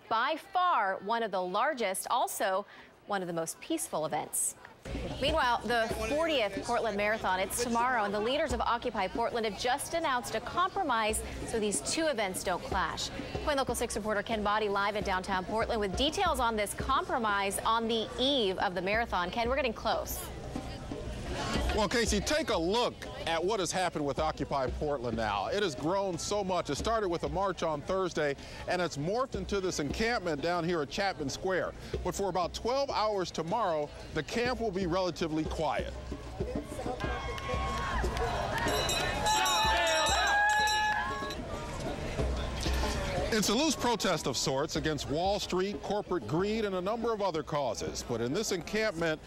By far one of the largest, also one of the most peaceful events. Meanwhile, the 40th Portland Marathon, it's tomorrow, and the leaders of Occupy Portland have just announced a compromise so these two events don't clash. KOIN Local 6 reporter Ken Boddy live in downtown Portland with details on this compromise on the eve of the marathon. Ken, we're getting close. Well, Casey, take a look at what has happened with Occupy Portland now. It has grown so much. It started with a march on Thursday, and it's morphed into this encampment down here at Chapman Square. But for about 12 hours tomorrow, the camp will be relatively quiet. It's a loose protest of sorts against Wall Street, corporate greed, and a number of other causes. But in this encampment,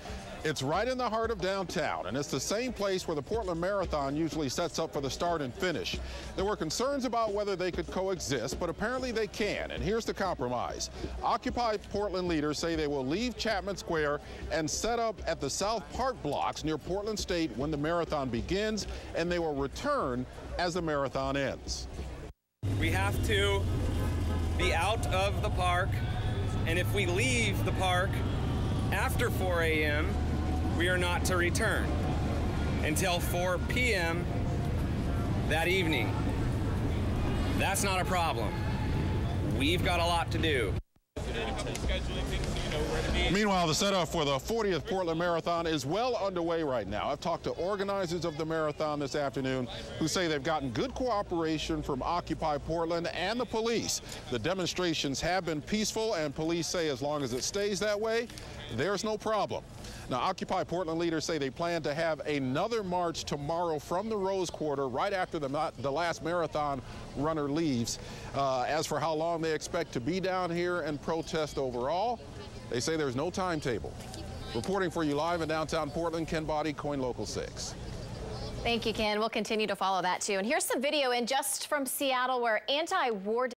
it's right in the heart of downtown, and it's the same place where the Portland Marathon usually sets up for the start and finish. There were concerns about whether they could coexist, but apparently they can, and here's the compromise. Occupy Portland leaders say they will leave Chapman Square and set up at the South Park blocks near Portland State when the marathon begins, and they will return as the marathon ends. We have to be out of the park, and if we leave the park after 4 a.m., we are not to return until 4 p.m. that evening. That's not a problem. We've got a lot to do. Meanwhile, the setup for the 40th Portland Marathon is well underway right now. I've talked to organizers of the marathon this afternoon who say they've gotten good cooperation from Occupy Portland and the police. The demonstrations have been peaceful, and police say as long as it stays that way, there's no problem. Now, Occupy Portland leaders say they plan to have another march tomorrow from the Rose Quarter right after the last marathon runner leaves. As for how long they expect to be down here and protest overall, they say there's no timetable. Reporting for you live in downtown Portland, Ken Boddy, KOIN Local 6. Thank you, Ken. We'll continue to follow that, too. And here's some video in just from Seattle where anti-war